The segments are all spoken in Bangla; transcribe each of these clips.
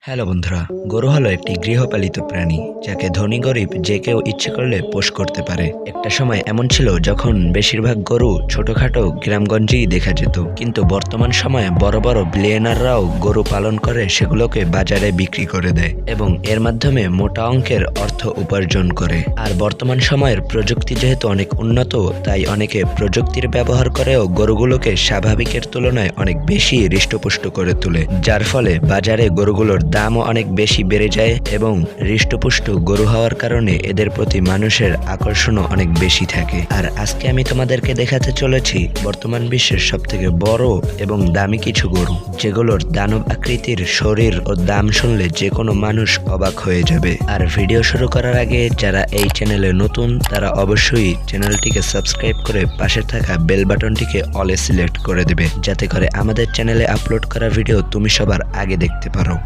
হ্যালো বন্ধুরা, গরু হলো একটি গৃহপালিত প্রাণী যাকে ধনী গরিব যে কেউ ইচ্ছে করলে পোষ করতে পারে। একটা সময় এমন ছিল যখন বেশিরভাগ গরু ছোটখাটো গ্রামগঞ্জেই দেখা যেত, কিন্তু বর্তমান সময়ে বড় বড় বিলিয়নাররাও গরু পালন করে সেগুলোকে বাজারে বিক্রি করে দেয় এবং এর মাধ্যমে মোটা অঙ্কের অর্থ উপার্জন করে। আর বর্তমান সময়ের প্রযুক্তি যেহেতু অনেক উন্নত, তাই অনেকে প্রযুক্তির ব্যবহার করেও গরুগুলোকে স্বাভাবিকের তুলনায় অনেক বেশি হৃষ্টপুষ্ট করে তোলে, যার ফলে বাজারে গরুগুলোর দামও অনেক বেশি বেড়ে যায় এবং হৃষ্টপুষ্ট গরু হওয়ার কারণে এদের প্রতি মানুষের আকর্ষণও অনেক বেশি থাকে। আর আজকে আমি তোমাদেরকে দেখাতে চলেছি বর্তমান বিশ্বের সবথেকে বড় এবং দামি কিছু গরু, যেগুলোর দানব আকৃতির শরীর ও দাম শুনলে যে কোনো মানুষ অবাক হয়ে যাবে। আর ভিডিও শুরু করার আগে যারা এই চ্যানেলে নতুন তারা অবশ্যই চ্যানেলটিকে সাবস্ক্রাইব করে পাশে থাকা বেল বাটনটিকে অলে সিলেক্ট করে দেবে, যাতে করে আমাদের চ্যানেলে আপলোড করা ভিডিও তুমি সবার আগে দেখতে পারো।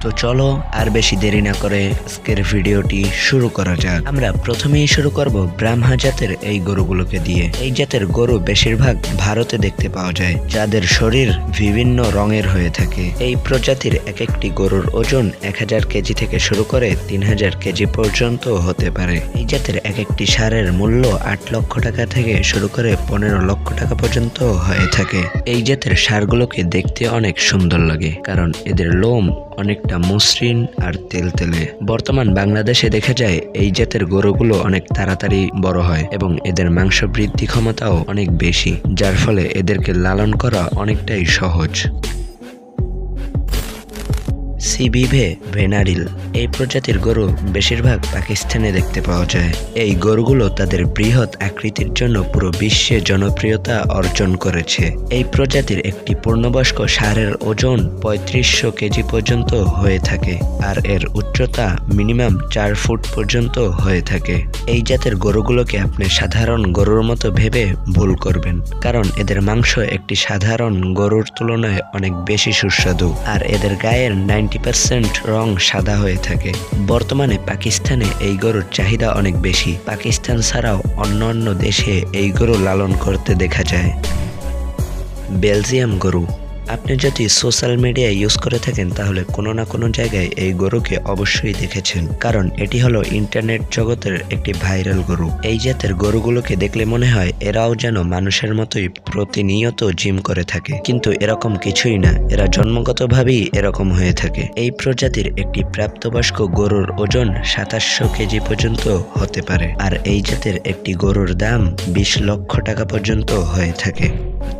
তো চলো আর বেশি দেরি না করে আজকের ভিডিওটি শুরু করা যাক। আমরা প্রথমেই শুরু করব ব্রাহ্মা জাতের এই গরুগুলোকে দিয়ে। এই জাতের গরু বেশিরভাগ ভারতে দেখতে পাওয়া যায়, যাদের শরীর বিভিন্ন রঙের হয়ে থাকে। এই প্রজাতির এক একটি গরুর ওজন 1000 কেজি থেকে শুরু করে 3000 কেজি পর্যন্ত হতে পারে। এই জাতের এক একটি ষাঁড়ের মূল্য 8 লক্ষ টাকা থেকে শুরু করে 15 লক্ষ টাকা পর্যন্ত হয়ে থাকে। এই জাতের ষাঁড়গুলোকে দেখতে অনেক সুন্দর লাগে, কারণ এদের লোম অনেকটা মসৃণ আর তেলতেলে। বর্তমান বাংলাদেশে দেখা যায় এই জাতের গরুগুলো অনেক তাড়াতাড়ি বড় হয় এবং এদের মাংস বৃদ্ধি ক্ষমতাও অনেক বেশি, যার ফলে এদেরকে লালন করা অনেকটাই সহজ। সিবিভে ভেনারিল এই প্রজাতির গরু বেশিরভাগ পাকিস্তানে দেখতে পাওয়া যায়। এই গরুগুলো তাদের বৃহৎ আকৃতির জন্য পুরো বিশ্বে জনপ্রিয়তা অর্জন করেছে। এই প্রজাতির একটি পূর্ণবয়স্ক ষাঁড়ের ওজন 3500 কেজি পর্যন্ত হয়ে থাকে, আর এর উচ্চতা মিনিমাম 4 ফুট পর্যন্ত হয়ে থাকে। এই জাতের গরুগুলোকে আপনি সাধারণ গরুর মতো ভেবে ভুল করবেন, কারণ এদের মাংস একটি সাধারণ গরুর তুলনায় অনেক বেশি সুস্বাদু, আর এদের গায়ের 90% রং সাদা হয়ে থাকে। বর্তমানে পাকিস্তানে এই গরুর চাহিদা অনেক বেশি। পাকিস্তান ছাড়াও অন্যান্য দেশে এই গরু লালন করতে দেখা যায়। বেলজিয়াম গরু। আপনি যদি সোশ্যাল মিডিয়া ইউজ করে থাকেন তাহলে কোনো না কোনো জায়গায় এই গরুকে অবশ্যই দেখেছেন, কারণ এটি হলো ইন্টারনেট জগতের একটি ভাইরাল গরু। এই জাতের গরুগুলোকে দেখলে মনে হয় এরাও যেন মানুষের মতোই প্রতিনিয়ত জিম করে থাকে, কিন্তু এরকম কিছুই না, এরা জন্মগতভাবেই এরকম হয়ে থাকে। এই প্রজাতির একটি প্রাপ্তবয়স্ক গরুর ওজন 2700 কেজি পর্যন্ত হতে পারে, আর এই জাতের একটি গরুর দাম 20 লক্ষ টাকা পর্যন্ত হয়ে থাকে।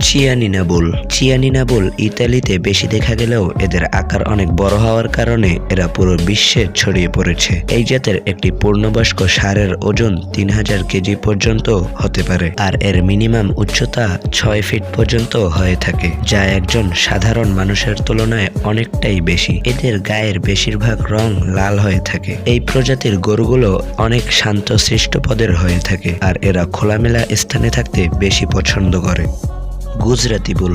চিয়ানিনা বুল ইতালিতে বেশি দেখা গেলেও এদের আকার অনেক বড় হওয়ার কারণে এরা পুরো বিশ্বে ছড়িয়ে পড়েছে। এই জাতের একটি পূর্ণবয়স্ক ষাঁড়ের ওজন 3000 কেজি পর্যন্ত হতে পারে, আর এর মিনিমাম উচ্চতা 6 ফিট পর্যন্ত হয়ে থাকে, যা একজন সাধারণ মানুষের তুলনায় অনেকটাই বেশি। এদের গায়ের বেশিরভাগ রং লাল হয়ে থাকে। এই প্রজাতির গরুগুলো অনেক শান্ত সৃষ্টপদের হয়ে থাকে, আর এরা খোলামেলা স্থানে থাকতে বেশি পছন্দ করে। গুজরাতি বুল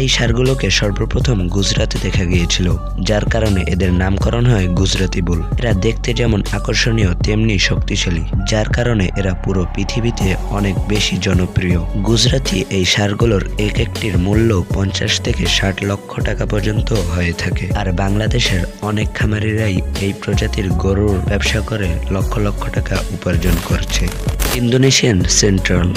এই ষাঁড়গুলোকে সর্বপ্রথম গুজরাতে দেখা গিয়েছিল, যার কারণে এদের নামকরণ হয় গুজরাতি বুল। এরা দেখতে যেমন আকর্ষণীয় তেমনি শক্তিশালী, যার কারণে এরা পুরো পৃথিবীতে অনেক বেশি জনপ্রিয়। গুজরাতি এই ষাঁড়গুলোর এক একটির মূল্য 50 থেকে 60 লক্ষ টাকা পর্যন্ত হয়ে থাকে, আর বাংলাদেশের অনেক খামারিরাই এই প্রজাতির গরুর ব্যবসা করে লক্ষ লক্ষ টাকা উপার্জন করছে। ইন্দোনেশিয়ান সেন্ট্রাল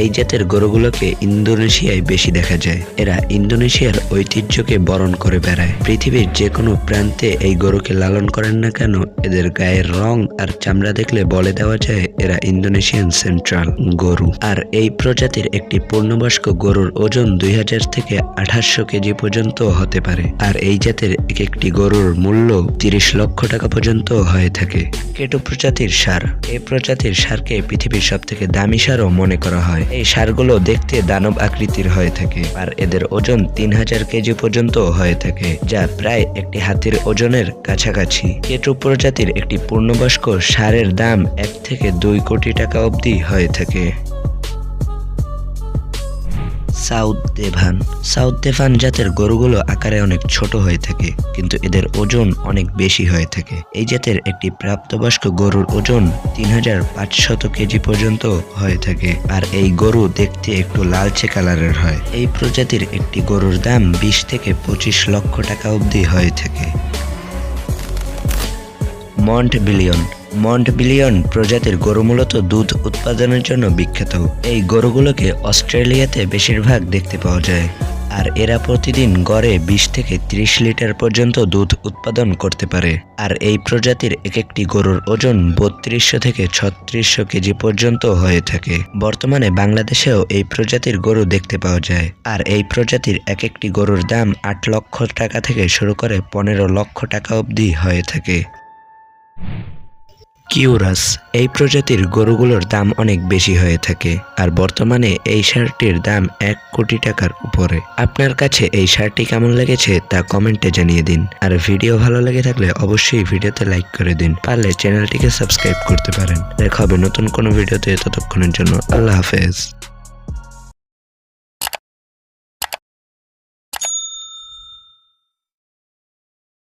এই জাতের গরুগুলোকে ইন্দোনেশিয়ায় বেশি দেখা যায়। এরা ইন্দোনেশিয়ার ঐতিহ্যকে বরণ করে বেড়ায়। পৃথিবীর যে কোনো প্রান্তে এই গরুকে লালন করেন না কেন, এদের গায়ের রং আর চামড়া দেখলে বলে দেওয়া যায় এরা ইন্দোনেশিয়ান সেন্ট্রাল গরু। আর এই প্রজাতির একটি পূর্ণবয়স্ক গরুর ওজন 2000 থেকে 2800 কেজি পর্যন্ত হতে পারে, আর এই জাতের এক একটি গরুর মূল্য 30 লক্ষ টাকা পর্যন্ত হয়ে থাকে। কেটো প্রজাতির ষাঁড় এই প্রজাতির ষাঁড়কে পৃথিবীর সব থেকে দামি ষাঁড়ও মনে করা হয়। এই ষাঁড়গুলো দেখতে দানব আকৃতির হয়ে থাকে, আর এদের ওজন 3000 কেজি পর্যন্ত হয়ে থাকে, যা প্রায় একটি হাতির ওজনের কাছাকাছি। কেটো প্রজাতির একটি পূর্ণবয়স্ক ষাঁড়ের দাম 1 থেকে 2 কোটি টাকা অবধি হয়ে থাকে। সাউথ দেভান জাতের গরুগুলো আকারে অনেক ছোট হয়ে থাকে, কিন্তু এদের ওজন অনেক বেশি হয়ে থাকে। এই জাতের একটি প্রাপ্তবয়স্ক গরুর ওজন 3500 কেজি পর্যন্ত হয়ে থাকে, আর এই গরু দেখতে একটু লালচে কালারের হয়। এই প্রজাতির একটি গরুর দাম 20 থেকে 25 লক্ষ টাকা অবধি হয়ে থাকে। মন্টবিলিয়ন প্রজাতির গরু মূলত দুধ উৎপাদনের জন্য বিখ্যাত। এই গরুগুলোকে অস্ট্রেলিয়াতে বেশিরভাগ দেখতে পাওয়া যায়, আর এরা প্রতিদিন গড়ে 20 থেকে 30 লিটার পর্যন্ত দুধ উৎপাদন করতে পারে। আর এই প্রজাতির এক একটি গরুর ওজন 3200 থেকে 3600 কেজি পর্যন্ত হয়ে থাকে। বর্তমানে বাংলাদেশেও এই প্রজাতির গরু দেখতে পাওয়া যায়, আর এই প্রজাতির এক একটি গরুর দাম 8 লক্ষ টাকা থেকে শুরু করে 15 লক্ষ টাকা অবধি হয়ে থাকে। কিউরাস, এই প্রজাতির গরুগুলোর দাম অনেক বেশি হয়ে থাকে, আর বর্তমানে এই ষাঁড়টির দাম 1 কোটি টাকার উপরে। আপনার কাছে এই ষাঁড়টি কেমন লেগেছে তা কমেন্টে জানিয়ে দিন, আর ভিডিও ভালো লেগে থাকলে অবশ্যই ভিডিওতে লাইক করে দিন, পারলে চ্যানেলটিকে সাবস্ক্রাইব করতে পারেন। দেখা হবে নতুন কোনো ভিডিওতে, ততক্ষণের জন্য আল্লাহ হাফেজ।